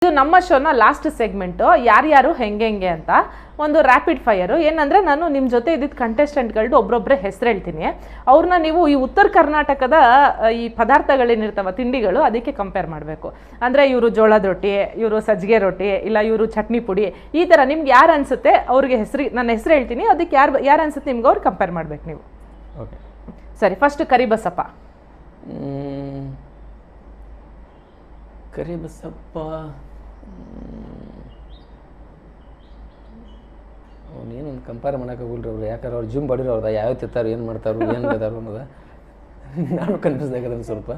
ಇದು ನಮ್ಮ ಶೋನ last segment ಯಾರ್ಯಾರು ಹೆಂಗೆ ಅಂತ ಒಂದು ರ್ಯಾಪಿಡ್ ಫೈರು ಏನಂದರೆ ನಾನು ನಿಮ್ಮ ಜೊತೆ ಇದ್ದಿದ್ದು ಕಂಟೆಸ್ಟೆಂಟ್ಗಳದ್ದು ಒಬ್ಬೊಬ್ಬರೇ ಹೆಸರು ಹೇಳ್ತೀನಿ ಅವ್ರನ್ನ ನೀವು ಈ ಉತ್ತರ ಕರ್ನಾಟಕದ ಈ ಪದಾರ್ಥಗಳೇನಿರ್ತಾವ ತಿಂಡಿಗಳು ಅದಕ್ಕೆ ಕಂಪೇರ್ ಮಾಡಬೇಕು ಅಂದರೆ ಇವರು ಜೋಳದ ರೊಟ್ಟಿ ಇವರು ಸಜ್ಜಿಗೆ ರೊಟ್ಟಿ ಇಲ್ಲ ಇವರು ಚಟ್ನಿ ಪುಡಿ ಈ ಥರ ನಿಮ್ಗೆ ಯಾರು ಅನಿಸುತ್ತೆ ಅವ್ರಿಗೆ ನನ್ನ ಹೆಸರು ಹೇಳ್ತೀನಿ ಅದಕ್ಕೆ ಯಾರು ಅನಿಸುತ್ತೆ ನಿಮ್ಗೆ ಅವ್ರು ಕಂಪೇರ್ ಮಾಡಬೇಕು ನೀವು. ಓಕೆ ಸರಿ, ಫಸ್ಟ್ ಕರಿಬಸಪ್ಪ. ಕರಿಬಸಪ್ಪ ಅವನೇನು ಕಂಪೇರ್ ಮಾಡೋಕ್ಕಾಗಲ್ರಿ ಅವ್ರು, ಯಾಕಂದ್ರೆ ಅವ್ರು ಜಿಮ್ ಬಾಡಿರೋ ಅವ್ರದ್ದು ಯಾವ ತಿಂತಾರೋ ಏನು ಮಾಡ್ತಾರೋ ಏನು ಬೇದಾರೋ ಅನ್ನೋದು ನಾನು ಕನ್ಫ್ಯೂಸ್ ಆಗಿರೋದು ಸ್ವಲ್ಪ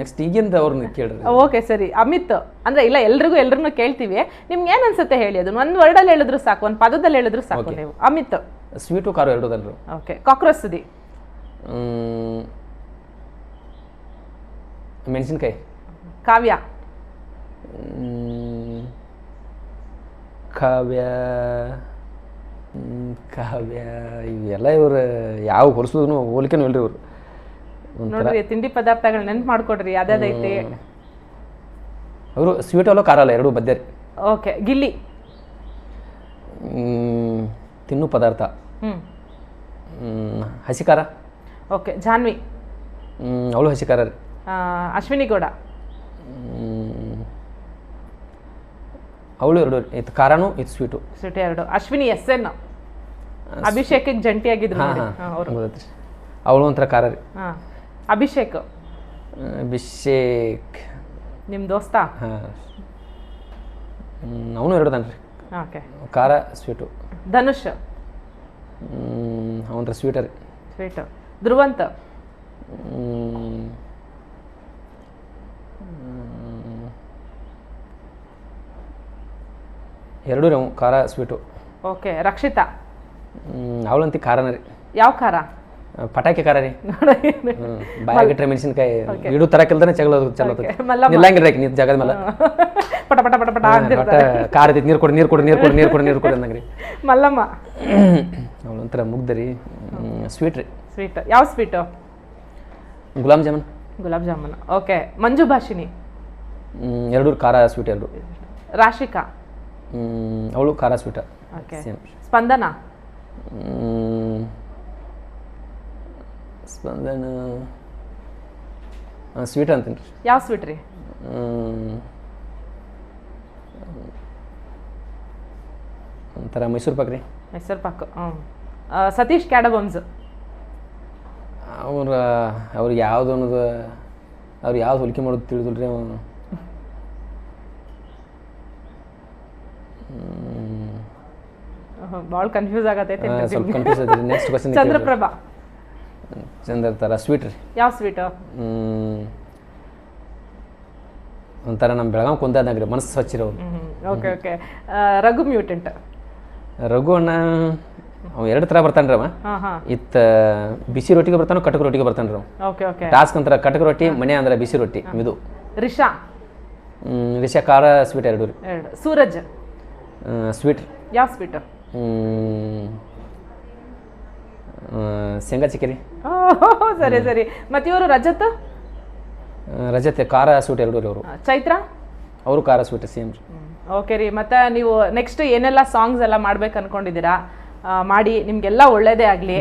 ನೆಕ್ಸ್ಟ್ ಈಗಿಂದ ಅವ್ರನ್ನ ಕೇಳ್ರಿ. ಓಕೆ ಸರಿ, ಅಮಿತ್ ಅಂದರೆ ಇಲ್ಲ ಎಲ್ರಿಗೂ ಕೇಳ್ತೀವಿ, ನಿಮ್ಗೆ ಏನು ಅನ್ಸುತ್ತೆ ಹೇಳಿ, ಅದನ್ನ ಒಂದು ವರ್ಡಲ್ಲಿ ಹೇಳಿದ್ರು ಸಾಕು, ಒಂದು ಪದದಲ್ಲಿ ಹೇಳಿದ್ರು ಸಾಕು ನೀವು. ಅಮಿತ್ ಸ್ವೀಟು ಖಾರ ಎರಡೋದನ್ರಿ. Okay, cockroach ಸುದಿ. ಮೆಣಸಿನ್ಕಾಯಿ. ಕಾವ್ಯ. ಕಾವ್ಯ ಕಾವ್ಯ ಇವೆಲ್ಲ ಇವ್ರು ಯಾವ ಹೊಲಿಸೋದು ಹೋಲಿಕೆನೂ ಇಲ್ರಿ ಇವರು. ನೋಡ್ರಿ ತಿಂಡಿ ಪದಾರ್ಥಗಳು ನೆನ್ಪು ಮಾಡ್ಕೊಡ್ರಿ ಯಾವ್ದಾದೈತಿ. ಅವರು ಸ್ವೀಟ್ ಅಲ್ಲ ಖಾರ ಅಲ್ಲ ಎರಡು ಬದ್ದೇರಿ. ಓಕೆ, ಗಿಲ್ಲಿ. ತಿನ್ನು ಪದಾರ್ಥ. ಹಸಿ ಖಾರ. ಓಕೆ, ಜಾನ್ವಿ. ಅವಳು ಹಸಿ ಖಾರ ರೀ. ಅಶ್ವಿನಿ ಗೌಡ. ಅವಳು ಎರಡು, ಇದು ಖಾರನು ಇದು ಸ್ವೀಟು. ಸ್ವೀಟ್ ಎರಡು. Ashwini S N. ಅಭಿಷೇಕಕ್ಕೆ ಜಂಟಿಯಾಗಿದ್ರು ಅವರು. ಅವಳು ಒಂಥರ ಖಾರ ರೀ. ಅಭಿಷೇಕ್. ಅಭಿಷೇಕ್ ನಿಮ್ಮ ದೋಸ್ತ. ಹಾಂ, ಅವನು ಎರಡದನ್ರಿ. ಓಕೆ, ಖಾರ ಸ್ವೀಟು. ಧನುಷ್. ಅವನ್ರ ಸ್ವೀಟ ರೀ. ಸ್ವೀಟು. ಧ್ರುವಂತ್. ಎರಡೂ ರೀ, ಖಾರ ಸ್ವೀಟು. ಓಕೆ, ರಕ್ಷಿತಾ. ಅವಳಂತಿ ಖಾರನ ರೀ. ಯಾವ ಖಾರ? ಪಟಾಕಿ ಖಾರ ರೀ. ಬಾಯಾಗಿಟ್ರೆ ಮೆಣಸಿನ್ಕಾಯಿ ಇಡು ತರಕಿಲ್ದಾನೆ ಚಲೋ ನಿಲ್ಲಂಗಿಲ್ರಿ ನೀರು ಜಾಗದ ಮೇಲೆ ಪಟ ಪಟ ಪಟ ಪಟ ಖಾರ ಐತಿ. ನೀರು ಕೊಡಿ ಅಂದಂಗ್ರಿ. ಮಲ್ಲಮ್ಮ. ಅವಳೊಂಥರ ಮುಗ್ಧ ರೀ. ಸ್ವೀಟ್ ರೀ. ಸ್ವೀಟ್ ಯಾವ ಸ್ವೀಟು? ಗುಲಾಬ್ ಜಾಮೂನ್. ಗುಲಾಬ್ ಜಾಮೂನ್. ಓಕೆ, ಮಂಜು ಭಾಷಿನಿ. ಎರಡು ಖಾರ ಸ್ವೀಟ್ ಎರಡು. ರಾಶಿಕಾ. ಅವಳು ಖಾರ ಸ್ವೀಟ. ಓಕೆ, ಸ್ಪಂದನ. ಸ್ಪಂದನ ಸ್ವೀಟ್ ಅಂತೀನಿ ರೀ. ಯಾವ ಸ್ವೀಟ್ ರೀ? ಒಂಥರ ಮೈಸೂರು ಪಾಕ್ ರೀ. ಮೈಸೂರು ಪಾಕ್. ಸತೀಶ್ ಕ್ಯಾಡಬಮ್ಸ್. ಅವ್ರು ಯಾವುದು ಅನ್ನೋದು ಅವ್ರು ಯಾವ್ದು ಹೋಲಿಕೆ ಮಾಡೋದು ತಿಳಿದಿಲ್ರಿ. ಅವನು ಭಾಳ ಕನ್ಫ್ಯೂಸ್ ಆಗತೈತೆ. ಸ್ವಲ್ಪ ಕನ್ಫ್ಯೂಸ್ ಐತ್ರಿ. Next question. ಚಂದ್ರಪ್ರಭಾ. ಚಂದ್ರ ಥರ ಸ್ವೀಟ್ ರೀ. ಯಾವ ಸ್ವೀಟು? ಒಂಥರ ನಮ್ಮ ಬೆಳಗಾವ್ ಕುಂದಾದಂಗ್ರಿ, ಮನಸ್ಸು ಸ್ವಚ್ಛಿರೋರು. Okay okay. ರಘು ಮ್ಯೂಟೆಂಟ್. ರಘು ಅಣ್ಣ ಅವ ಎರಡು ಥರ ಬರ್ತಾನೆ ರೀ. ಅವ ಇತ್ತ ಬಿಸಿ ರೊಟ್ಟಿಗೆ ಬರ್ತಾನೆ, ಕಟಕ ರೊಟ್ಟಿಗೆ ಬರ್ತಾನೆ ರೀ. Okay okay. ಟಾಸ್ಕ್ ಅಂತಾರೆ ಕಟಕ ರೊಟ್ಟಿ, ಮನೆ ಅಂದ್ರೆ ಬಿಸಿ ರೊಟ್ಟಿ. ಇದು ರಿಷಾ. ರಿಷಾ ಖಾರ ಸ್ವೀಟ್ ಎರಡು ರೀ. ಎರಡು. ಸೂರಜ್. ಸ್ವೀಟ್. ಯಾವ ಸ್ವೀಟು? ಶೇಂಗಾ ಚಿಕ್ಕರಿ. ಸರಿ ಸರಿ. ಮತ್ತೆ ಇವರು ರಜತ್. ರಜತೆ ಖಾರ ಸ್ವೀಟ್ ಎರಡು ರೀ ಅವರು. ಚೈತ್ರ. ಅವರು ಖಾರ ಸ್ವೀಟ್ ಸೇಮ್ ರೀ. ಓಕೆ ರೀ. ಮತ್ತೆ ನೀವು ನೆಕ್ಸ್ಟ್ ಏನೆಲ್ಲ ಸಾಂಗ್ಸ್ ಎಲ್ಲ ಮಾಡ್ಬೇಕು ಅನ್ಕೊಂಡಿದ್ದೀರಾ ಮಾಡಿ, ನಿಮ್ಗೆಲ್ಲ ಒಳ್ಳೇದೇ ಆಗಲಿ.